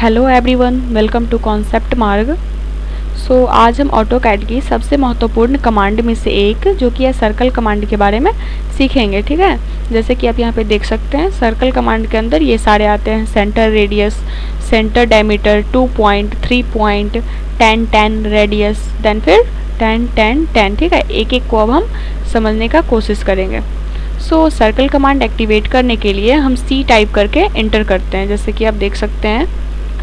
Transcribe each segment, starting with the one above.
Hello everyone, welcome to concept Marg. आज हम AutoCAD की सबसे महत्वपूर्ण कमांड में से एक जो कि है सर्कल कमांड के बारे में सीखेंगे। ठीक है, जैसे कि आप यहाँ पे देख सकते हैं सर्कल कमांड के अंदर ये सारे आते हैं: centre radius, centre diameter, 2 point, 3 point, 10 10 radius, then फिर 10 10 10। ठीक है, एक एक को अब हम समझने का कोशिश करेंगे। सर्कल कमांड एक्टिवेट करने के लिए हम सी टाइप करके एंटर करते हैं। जैसे कि आप देख सकते हैं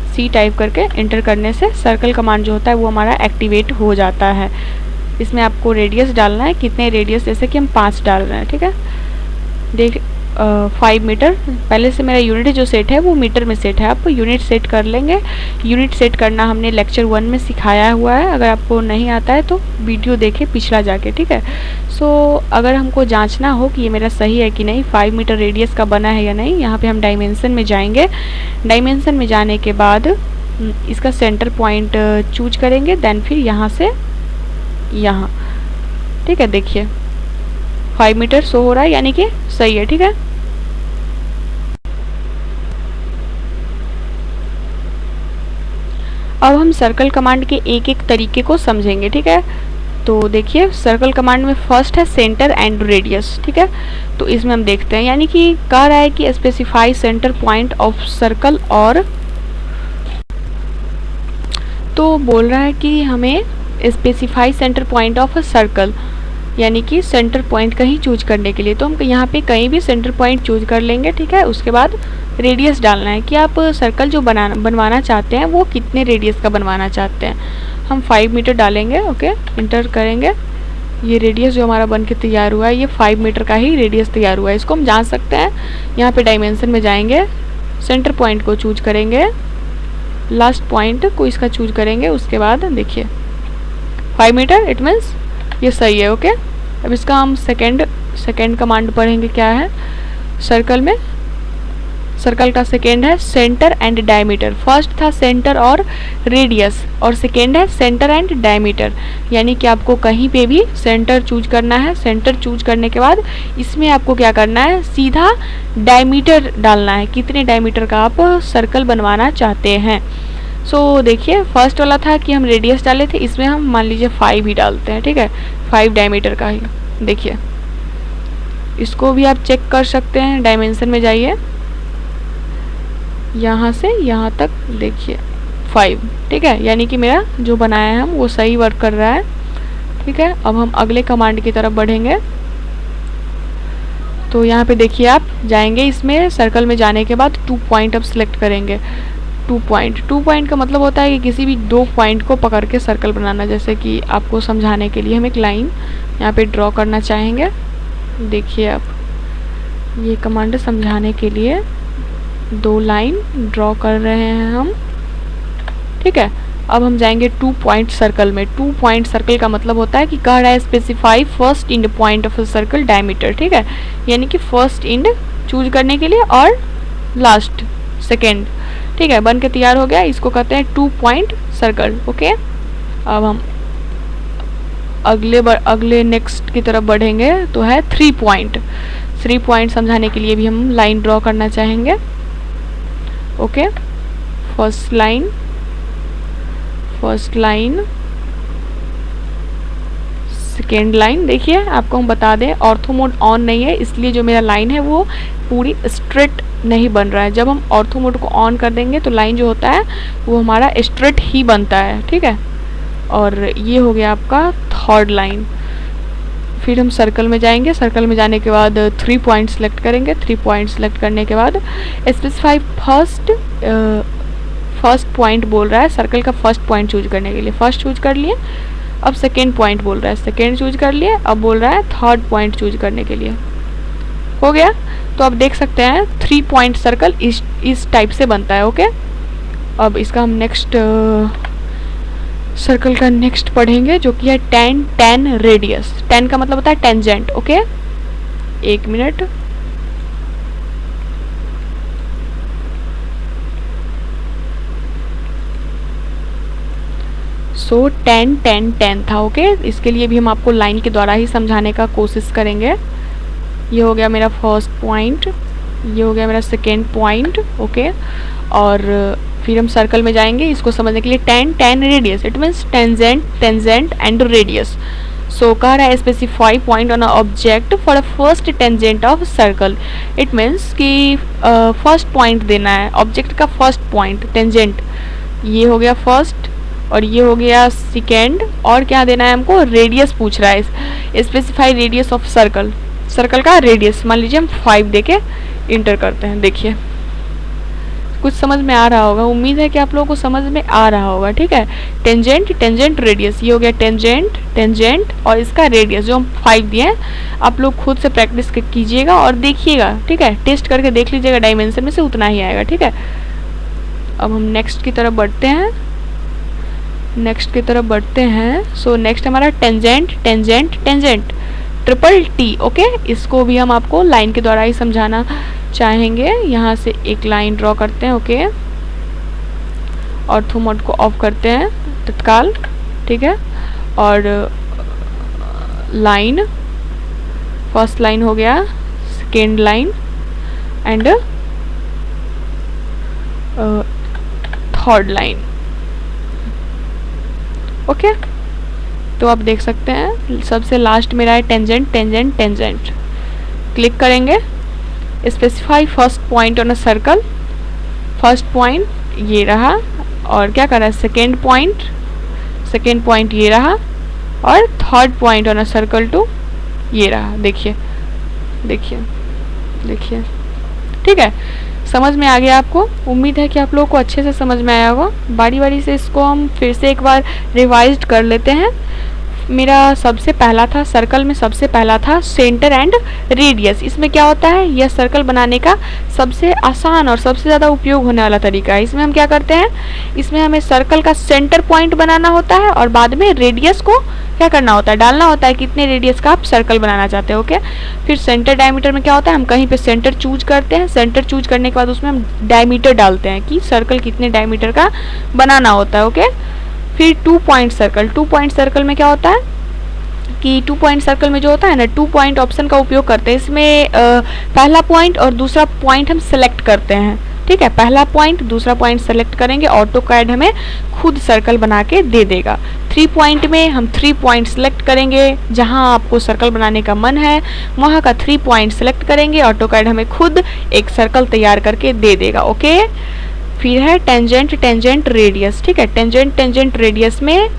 सी टाइप करके एंटर करने से सर्कल कमांड जो होता है वो हमारा एक्टिवेट हो जाता है। इसमें आपको रेडियस डालना है, कितने रेडियस, जैसे कि हम 5 डाल रहे हैं। ठीक है, देख 5 मीटर। पहले से मेरा यूनिट जो सेट है वो मीटर में सेट है, आप यूनिट सेट कर लेंगे। यूनिट सेट करना हमने लेक्चर 1 में सिखाया हुआ है, अगर आपको नहीं आता है तो वीडियो देखें पिछला जाके। ठीक है, अगर हमको जांचना हो कि ये मेरा सही है कि नहीं, 5 मीटर रेडियस का बना है या नहीं, यहाँ पे हम डायमेंशन में जाएंगे। डायमेंशन में जाने के बाद इसका सेंटर पॉइंट चूज करेंगे, देन फिर यहाँ से यहाँ। ठीक है, देखिए 5 मीटर शो हो रहा है, यानी कि सही है। ठीक है, अब हम सर्कल कमांड के एक एक तरीके को समझेंगे। ठीक है, तो देखिए सर्कल कमांड में फर्स्ट है सेंटर एंड रेडियस। ठीक है, तो इसमें हम देखते हैं, यानी कि कह रहा है कि specify centre point of circle, और तो बोल रहा है कि हमें specify centre point of a circle, यानी कि सेंटर पॉइंट कहीं चूज करने के लिए। तो हम यहाँ पे कहीं भी सेंटर पॉइंट चूज कर लेंगे। ठीक है, उसके बाद रेडियस डालना है कि आप सर्कल जो बनवाना चाहते हैं वो कितने रेडियस का बनवाना चाहते हैं। हम 5 मीटर डालेंगे। ओके, इंटर करेंगे। ये रेडियस जो हमारा बन के तैयार हुआ है ये 5 मीटर का ही रेडियस तैयार हुआ है। इसको हम जान सकते हैं, यहाँ पे डायमेंशन में जाएंगे, सेंटर पॉइंट को चूज करेंगे, लास्ट पॉइंट को इसका चूज करेंगे, उसके बाद देखिए 5 मीटर, इट मीन्स ये सही है। ओके, अब इसका हम सेकेंड कमांड पढ़ेंगे। क्या है सर्कल में? सर्कल का सेकेंड है सेंटर एंड डायमीटर। फर्स्ट था सेंटर और रेडियस, और सेकेंड है सेंटर एंड डायमीटर, यानी कि आपको कहीं पे भी सेंटर चूज करना है। सेंटर चूज करने के बाद इसमें आपको क्या करना है, सीधा डायमीटर डालना है, कितने डायमीटर का आप सर्कल बनवाना चाहते हैं। देखिए फर्स्ट वाला था कि हम रेडियस डाले थे, इसमें हम मान लीजिए 5 ही डालते हैं। ठीक है, 5 डायमीटर का ही। देखिए इसको भी आप चेक कर सकते हैं, डायमेंशन में जाइए, यहाँ से यहाँ तक देखिए 5। ठीक है, यानी कि मेरा जो बनाया है हम वो सही वर्क कर रहा है। ठीक है, अब हम अगले कमांड की तरफ बढ़ेंगे। तो यहाँ पे देखिए आप जाएंगे, इसमें सर्कल में जाने के बाद 2 पॉइंट अब सिलेक्ट करेंगे। 2 पॉइंट का मतलब होता है कि किसी भी 2 पॉइंट को पकड़ के सर्कल बनाना। जैसे कि आपको समझाने के लिए हम एक लाइन यहाँ पे ड्रॉ करना चाहेंगे। देखिए आप ये कमांड समझाने के लिए 2 लाइन ड्रॉ कर रहे हैं हम। ठीक है, अब हम जाएंगे 2 पॉइंट सर्कल में। 2 पॉइंट सर्कल का मतलब होता है कि कह रहा है specify first end point of circle diameter. ठीक है, यानी कि फर्स्ट इंड चूज करने के लिए और लास्ट सेकेंड। ठीक है, बन के तैयार हो गया, इसको कहते हैं 2 पॉइंट सर्कल। ओके, अब हम अगले नेक्स्ट की तरफ बढ़ेंगे, तो है 3 पॉइंट। 3 पॉइंट समझाने के लिए भी हम लाइन ड्रॉ करना चाहेंगे। Okay, first line, second line. देखिए आपको हम बता दें, ऑर्थो मोड ऑन नहीं है, इसलिए जो मेरा लाइन है वो पूरी स्ट्रेट नहीं बन रहा है। जब हम ऑर्थो मोड को ऑन कर देंगे तो लाइन जो होता है वो हमारा स्ट्रेट ही बनता है। ठीक है, और ये हो गया आपका थर्ड लाइन। फिर हम सर्कल में जाएंगे। सर्कल में जाने के बाद 3 पॉइंट सेलेक्ट करेंगे। 3 पॉइंट सेलेक्ट करने के बाद स्पेसिफाई फर्स्ट पॉइंट बोल रहा है, सर्कल का फर्स्ट पॉइंट चूज करने के लिए। फर्स्ट चूज कर लिए, अब सेकेंड पॉइंट बोल रहा है, सेकेंड चूज कर लिए, अब बोल रहा है थर्ड पॉइंट चूज करने के लिए। हो गया, तो अब देख सकते हैं 3 पॉइंट सर्कल इस टाइप से बनता है। ओके, अब इसका हम नेक्स्ट सर्कल का नेक्स्ट पढ़ेंगे, जो कि है 10 10 रेडियस। 10 का मतलब होता है टेंजेंट। Okay, 1 minute. सो 10 10 10 था। ओके, इसके लिए भी हम आपको लाइन के द्वारा ही समझाने का कोशिश करेंगे। ये हो गया मेरा फर्स्ट पॉइंट, ये हो गया मेरा सेकेंड पॉइंट। ओके, और फिर हम सर्कल में जाएंगे इसको समझने के लिए। tan radius, it means tangent and radius. So कह रहा है specify point on a object for a first tangent of circle. It means कि फर्स्ट पॉइंट देना है, ऑब्जेक्ट का फर्स्ट पॉइंट टेंजेंट, ये हो गया फर्स्ट और ये हो गया सेकेंड, और क्या देना है हमको, रेडियस पूछ रहा है। Specify radius of circle, circle का रेडियस मान लीजिए हम 5 देके इंटर करते हैं। देखिए कुछ समझ में आ रहा होगा, उम्मीद है कि आप लोगों को समझ में आ रहा होगा। ठीक है, टेंजेंट रेडियस, ये हो गया टेंजेंट और इसका रेडियस जो हम 5 दिए हैं। आप लोग खुद से प्रैक्टिस कीजिएगा और देखिएगा, ठीक है, टेस्ट करके देख लीजिएगा, डायमेंशन में से उतना ही आएगा। ठीक है, अब हम नेक्स्ट की तरफ बढ़ते हैं। सो नेक्स्ट हमारा टेंजेंट ट्रिपल टी। ओके, इसको भी हम आपको लाइन के द्वारा ही समझाना चाहेंगे। यहाँ से एक लाइन ड्रॉ करते हैं। ओके, ऑर्थो मोड को ऑफ करते हैं तत्काल। ठीक है, और लाइन, फर्स्ट लाइन हो गया, second line and third line. Okay, तो आप देख सकते हैं सबसे लास्ट मेरा है टेंजेंट। क्लिक करेंगे, specify first point on a circle. First point ये रहा, और क्या कर रहा है, सेकेंड पॉइंट ये रहा, और third point on a circle two ये रहा। देखिए, ठीक है, समझ में आ गया आपको? उम्मीद है कि आप लोगों को अच्छे से समझ में आया होगा। बारी से इसको हम फिर से एक बार रिवाइज कर लेते हैं। मेरा सबसे पहला था, सर्कल में सबसे पहला था सेंटर एंड रेडियस। इसमें क्या होता है, यह सर्कल बनाने का सबसे आसान और सबसे ज़्यादा उपयोग होने वाला तरीका है। इसमें हम क्या करते हैं, इसमें हमें सर्कल का सेंटर पॉइंट बनाना होता है और बाद में रेडियस को क्या करना होता है, डालना होता है, कितने रेडियस का आप सर्कल बनाना चाहते हो। ओके, फिर सेंटर डायमीटर में क्या होता है, हम कहीं पे सेंटर चूज करते हैं। सेंटर चूज करने के बाद उसमें हम डायमीटर डालते हैं कि सर्कल कितने डायमीटर का बनाना होता है। ओके, फिर 2 पॉइंट सर्कल में क्या होता है कि 2 पॉइंट सर्कल में जो होता है ना, 2 पॉइंट ऑप्शन का उपयोग करते हैं। इसमें पहला पॉइंट और दूसरा पॉइंट हम सेलेक्ट करते हैं। ठीक है, पहला पॉइंट दूसरा पॉइंट सेलेक्ट करेंगे, ऑटोकैड हमें खुद सर्कल बना के दे देगा। 3 पॉइंट में हम 3 पॉइंट सेलेक्ट करेंगे, जहां आपको सर्कल बनाने का मन है वहां का 3 पॉइंट सेलेक्ट करेंगे, ऑटोकैड हमें खुद एक सर्कल तैयार करके दे देगा। ओके, फिर है टेंजेंट रेडियस। ठीक है, टेंजेंट रेडियस में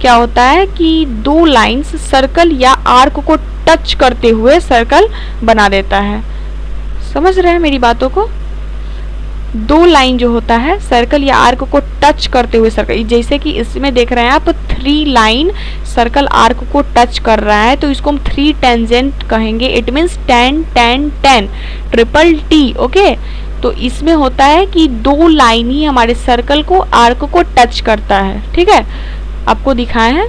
क्या होता है कि 2 लाइंस सर्कल या आर्क को टच करते हुए सर्कल बना देता है। समझ रहे हैं मेरी बातों को? 2 लाइन जो होता है सर्कल या आर्क को टच करते हुए सर्कल, जैसे कि इसमें देख रहे हैं आप 3 लाइन सर्कल आर्क को टच कर रहा है, तो इसको हम 3 टेंजेंट कहेंगे। It means 10 triple T. Okay, तो इसमें होता है कि 2 लाइन ही हमारे सर्कल को आर्क को टच करता है। ठीक है, आपको दिखाए हैं।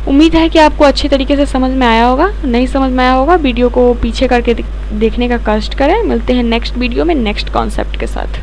उम्मीद है कि आपको अच्छे तरीके से समझ में आया होगा। नहीं समझ में आया होगा, वीडियो को पीछे करके देखने का कष्ट करें। मिलते हैं नेक्स्ट वीडियो में नेक्स्ट कॉन्सेप्ट के साथ।